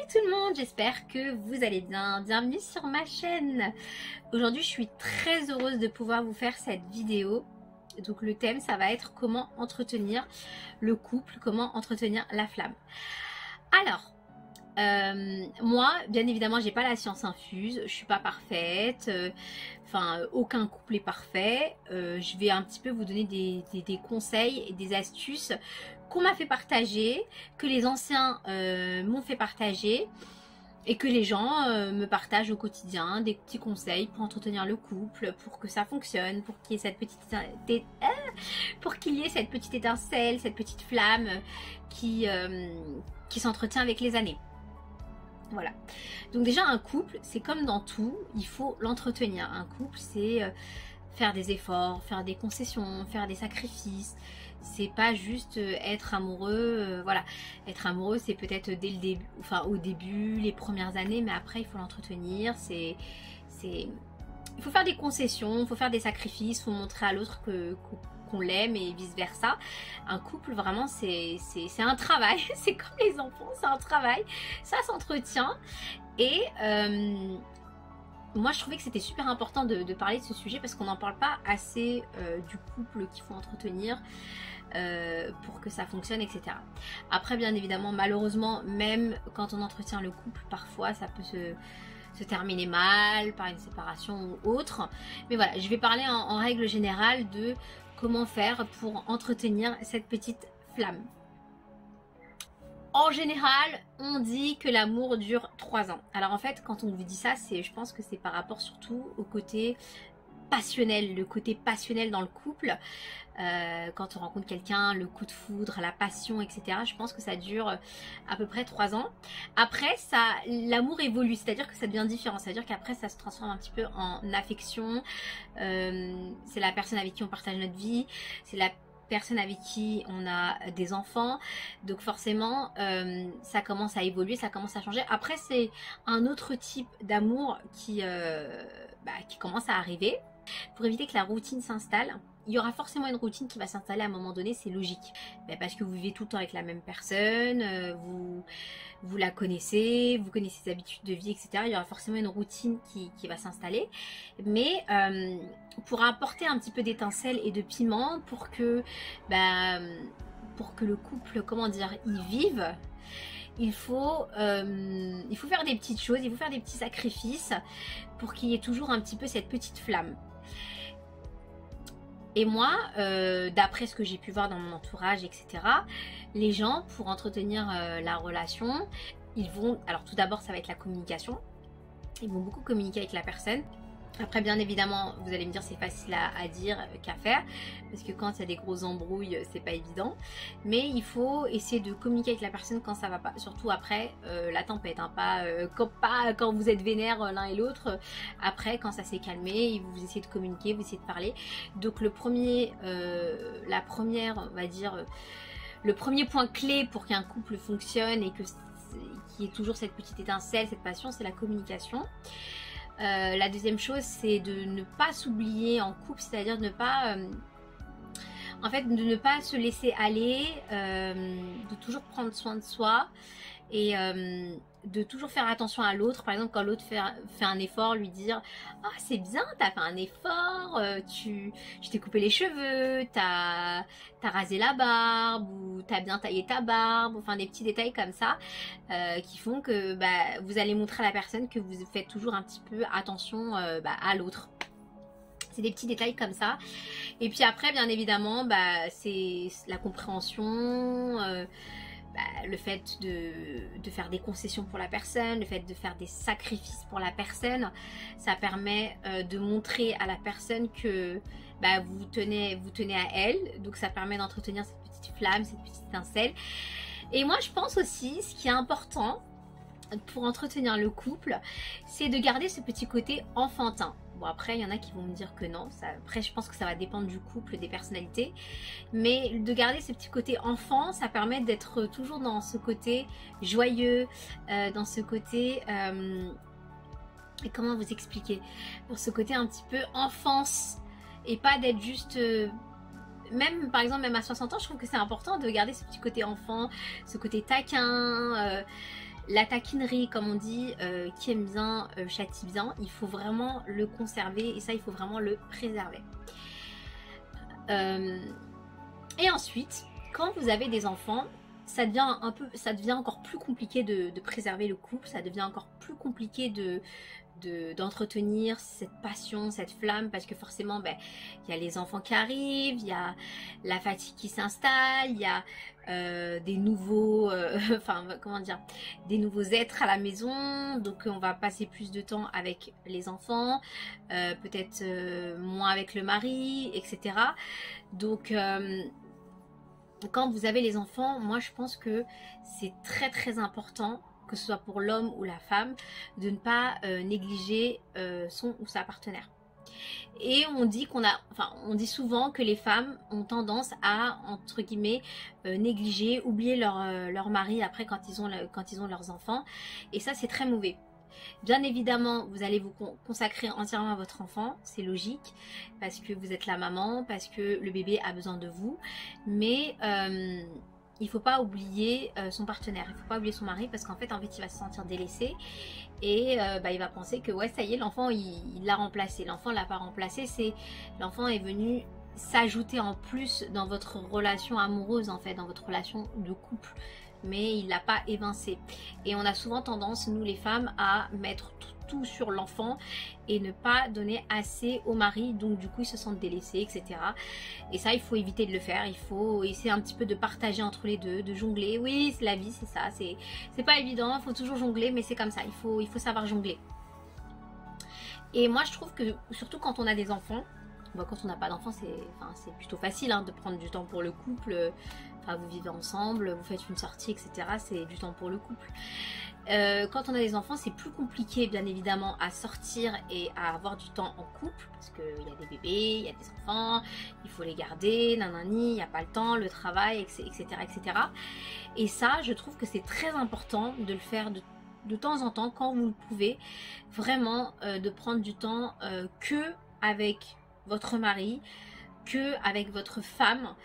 Salut tout le monde, j'espère que vous allez bien. Bienvenue sur ma chaîne. Aujourd'hui, je suis très heureuse de pouvoir vous faire cette vidéo. Donc le thème, ça va être comment entretenir le couple, comment entretenir la flamme. Alors, moi, bien évidemment, j'ai pas la science infuse, je suis pas parfaite, aucun couple est parfait. Je vais un petit peu vous donner des conseils et des astuces qu'on m'a fait partager, que les anciens m'ont fait partager et que les gens me partagent au quotidien, des petits conseils pour entretenir le couple, pour que ça fonctionne, pour qu'il y ait cette petite étincelle, cette petite flamme qui s'entretient avec les années. Voilà. Donc déjà un couple, c'est comme dans tout, il faut l'entretenir. Un couple, c'est faire des efforts, faire des concessions, faire des sacrifices. C'est pas juste être amoureux, voilà. Être amoureux, c'est peut-être dès le début, au début, les premières années, mais après il faut l'entretenir. Il faut faire des concessions, il faut faire des sacrifices, il faut montrer à l'autre qu'on l'aime et vice versa. Un couple, vraiment, c'est un travail. C'est comme les enfants, c'est un travail. Ça s'entretient. Et moi, je trouvais que c'était super important de parler de ce sujet parce qu'on n'en parle pas assez du couple qu'il faut entretenir pour que ça fonctionne, etc. Après, bien évidemment, malheureusement, même quand on entretient le couple, parfois, ça peut se terminer mal par une séparation ou autre. Mais voilà, je vais parler en règle générale de comment faire pour entretenir cette petite flamme. En général, on dit que l'amour dure 3 ans. Alors en fait, quand on vous dit ça, je pense que c'est par rapport surtout au côté passionnel, le côté passionnel dans le couple. Quand on rencontre quelqu'un, le coup de foudre, la passion, etc. Je pense que ça dure à peu près 3 ans. Après, l'amour évolue, c'est-à-dire que ça devient différent. C'est-à-dire qu'après, ça se transforme un petit peu en affection. C'est la personne avec qui on partage notre vie. C'est la personne avec qui on a des enfants. Donc forcément, ça commence à évoluer, ça commence à changer. Après, c'est un autre type d'amour qui commence à arriver. Pour éviter que la routine s'installe, il y aura forcément une routine qui va s'installer à un moment donné, c'est logique. Parce que vous vivez tout le temps avec la même personne, vous la connaissez, vous connaissez ses habitudes de vie, etc. Il y aura forcément une routine qui va s'installer. Mais pour apporter un petit peu d'étincelle et de piment, pour que le couple, comment dire, y vive, il faut faire des petites choses, il faut faire des petits sacrifices pour qu'il y ait toujours un petit peu cette petite flamme. Et moi, d'après ce que j'ai pu voir dans mon entourage, etc., les gens, pour entretenir la relation, alors tout d'abord, ça va être la communication. Ils vont beaucoup communiquer avec la personne. Après, bien évidemment, vous allez me dire c'est facile à dire qu'à faire, parce que quand il y a des grosses embrouilles, c'est pas évident. Mais il faut essayer de communiquer avec la personne quand ça va pas, surtout après la tempête, hein, pas quand vous êtes vénères l'un et l'autre. Après, quand ça s'est calmé, vous essayez de communiquer, vous essayez de parler. Donc le premier point clé pour qu'un couple fonctionne et qu'il y ait toujours cette petite étincelle, cette passion, c'est la communication. La deuxième chose, c'est de ne pas s'oublier en couple, c'est-à-dire de ne pas se laisser aller, de toujours prendre soin de soi et de toujours faire attention à l'autre. Par exemple, quand l'autre fait un effort, lui dire « Ah, c'est bien, t'as fait un effort, tu t'es coupé les cheveux, t'as rasé la barbe ou t'as bien taillé ta barbe », enfin des petits détails comme ça qui font que vous allez montrer à la personne que vous faites toujours un petit peu attention à l'autre. C'est des petits détails comme ça. Et puis après, bien évidemment, c'est la compréhension, le fait de faire des concessions pour la personne, le fait de faire des sacrifices pour la personne. Ça permet de montrer à la personne que vous tenez à elle. Donc ça permet d'entretenir cette petite flamme, cette petite étincelle. Et moi, je pense aussi, ce qui est important pour entretenir le couple, c'est de garder ce petit côté enfantin. Bon, après, il y en a qui vont me dire que non. Après, je pense que ça va dépendre du couple, des personnalités. Mais de garder ce petit côté enfant, ça permet d'être toujours dans ce côté joyeux, dans ce côté... comment vous expliquer? Dans ce côté un petit peu enfance. Et pas d'être juste... même, par exemple, même à 60 ans, je trouve que c'est important de garder ce petit côté enfant, ce côté taquin... La taquinerie, comme on dit, qui aime bien, châtie bien, il faut vraiment le conserver et ça, il faut vraiment le préserver. Et ensuite, quand vous avez des enfants, ça devient encore plus compliqué de préserver le couple, ça devient encore plus compliqué d'entretenir cette passion, cette flamme, parce que forcément il y a les enfants qui arrivent, il y a la fatigue qui s'installe, il y a des nouveaux des nouveaux êtres à la maison, donc on va passer plus de temps avec les enfants, peut-être moins avec le mari, etc. Donc quand vous avez les enfants, moi je pense que c'est très très important, que ce soit pour l'homme ou la femme, de ne pas négliger son ou sa partenaire. Et on dit on dit souvent que les femmes ont tendance à, entre guillemets, négliger, oublier leur mari après quand ils ont leurs enfants. Et ça, c'est très mauvais. Bien évidemment, vous allez vous consacrer entièrement à votre enfant, c'est logique, parce que vous êtes la maman, parce que le bébé a besoin de vous. Mais il ne faut pas oublier son partenaire, il ne faut pas oublier son mari, parce qu'en fait, il va se sentir délaissé. Et il va penser que ouais, ça y est, l'enfant il l'a remplacé. L'enfant ne l'a pas remplacé, l'enfant est venu s'ajouter en plus dans votre relation amoureuse, en fait, dans votre relation de couple. Mais il l'a pas évincé. Et on a souvent tendance, nous les femmes, à mettre tout sur l'enfant et ne pas donner assez au mari, donc du coup ils se sentent délaissés, etc. Et ça, il faut éviter de le faire. Il faut essayer un petit peu de partager entre les deux, de jongler. Oui, la vie c'est ça, c'est pas évident, il faut toujours jongler, mais c'est comme ça, il faut savoir jongler. Et moi je trouve que surtout quand on a des enfants, quand on n'a pas d'enfants, c'est plutôt facile de prendre du temps pour le couple. Vous vivez ensemble, vous faites une sortie, etc. C'est du temps pour le couple. Quand on a des enfants, c'est plus compliqué, bien évidemment, à sortir et à avoir du temps en couple, parce qu'il y a des bébés, il y a des enfants, il faut les garder, nanani, il n'y a pas le temps, le travail, etc., etc. Et ça, je trouve que c'est très important de le faire de temps en temps, quand vous le pouvez, vraiment de prendre du temps que avec votre mari, que avec votre femme,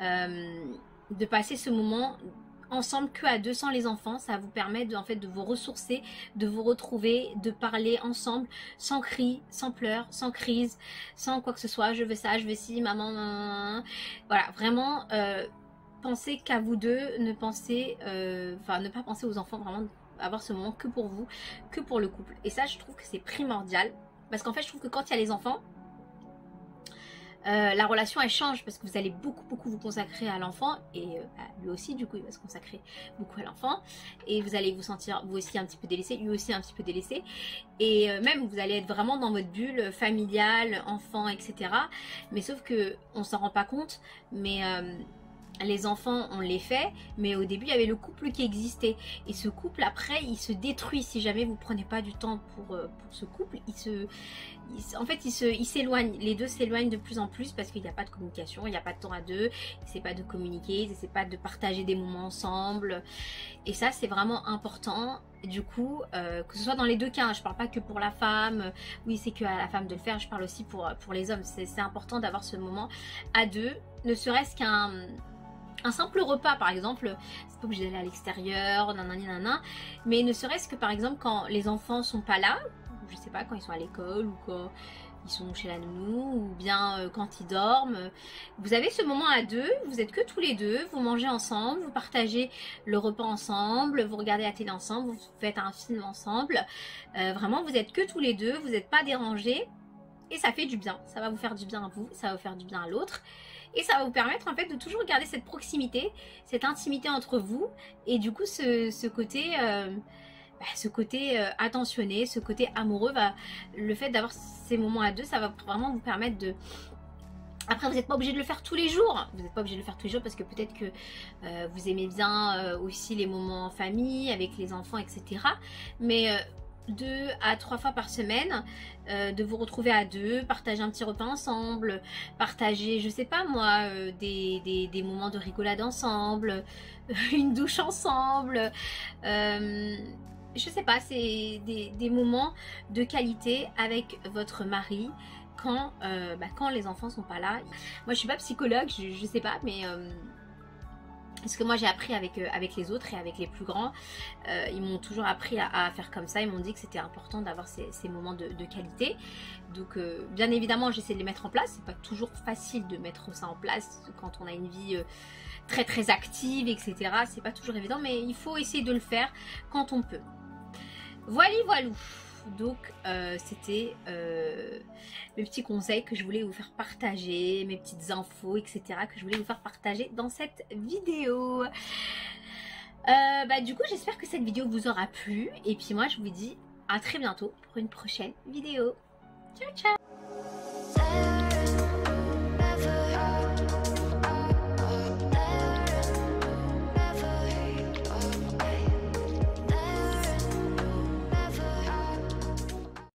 de passer ce moment ensemble que à deux sans les enfants. Ça vous permet de vous ressourcer, de vous retrouver, de parler ensemble sans cris, sans pleurs, sans crise, sans quoi que ce soit. Je veux ça, je veux ci, maman. Voilà, vraiment pensez qu'à vous deux, ne pas penser aux enfants, vraiment avoir ce moment que pour vous, que pour le couple. Et ça, je trouve que c'est primordial, parce qu'en fait je trouve que quand il y a les enfants, la relation elle change, parce que vous allez beaucoup vous consacrer à l'enfant, et lui aussi du coup il va se consacrer beaucoup à l'enfant, et vous allez vous sentir vous aussi un petit peu délaissé, lui aussi un petit peu délaissé, et même vous allez être vraiment dans votre bulle familiale, enfant, etc. Mais sauf que on s'en rend pas compte, mais les enfants on les fait, mais au début il y avait le couple qui existait, et ce couple après il se détruit si jamais vous prenez pas du temps pour ce couple. Il s'éloigne, les deux s'éloignent de plus en plus, parce qu'il n'y a pas de communication, il n'y a pas de temps à deux, ils essaient pas de communiquer, ils essaient pas de partager des moments ensemble, et ça c'est vraiment important. Du coup, que ce soit dans les deux cas, je parle pas que pour la femme, oui c'est que à la femme de le faire, je parle aussi pour les hommes. C'est important d'avoir ce moment à deux, ne serait-ce qu'un simple repas par exemple, c'est pas obligé d'aller à l'extérieur, nanana, mais ne serait-ce que par exemple quand les enfants sont pas là, je sais pas, quand ils sont à l'école ou quand ils sont chez la nounou, ou bien quand ils dorment, vous avez ce moment à deux, vous êtes que tous les deux, vous mangez ensemble, vous partagez le repas ensemble, vous regardez la télé ensemble, vous faites un film ensemble, vraiment vous êtes que tous les deux, vous n'êtes pas dérangés, et ça fait du bien, ça va vous faire du bien à vous, ça va vous faire du bien à l'autre. Et ça va vous permettre en fait de toujours garder cette proximité, cette intimité entre vous, et du coup ce côté attentionné, ce côté amoureux, le fait d'avoir ces moments à deux, ça va vraiment vous permettre de... Après vous n'êtes pas obligé de le faire tous les jours, vous n'êtes pas obligé de le faire tous les jours, parce que peut-être que vous aimez bien aussi les moments en famille, avec les enfants, etc. Mais 2 à 3 fois par semaine, de vous retrouver à deux, partager un petit repas ensemble, partager, je sais pas moi, des moments de rigolade ensemble, une douche ensemble, je sais pas, c'est des moments de qualité avec votre mari quand les enfants sont pas là. Moi je suis pas psychologue, je sais pas, mais ce que moi j'ai appris avec les autres et avec les plus grands. Ils m'ont toujours appris à faire comme ça. Ils m'ont dit que c'était important d'avoir ces moments de qualité. Donc bien évidemment j'essaie de les mettre en place. C'est pas toujours facile de mettre ça en place quand on a une vie très très active, etc. C'est pas toujours évident, mais il faut essayer de le faire quand on peut. Voilà, voilou. Donc c'était mes petits conseils que je voulais vous faire partager, mes petites infos, etc. que je voulais vous faire partager dans cette vidéo. Du coup j'espère que cette vidéo vous aura plu. Et puis moi je vous dis à très bientôt pour une prochaine vidéo. Ciao ciao.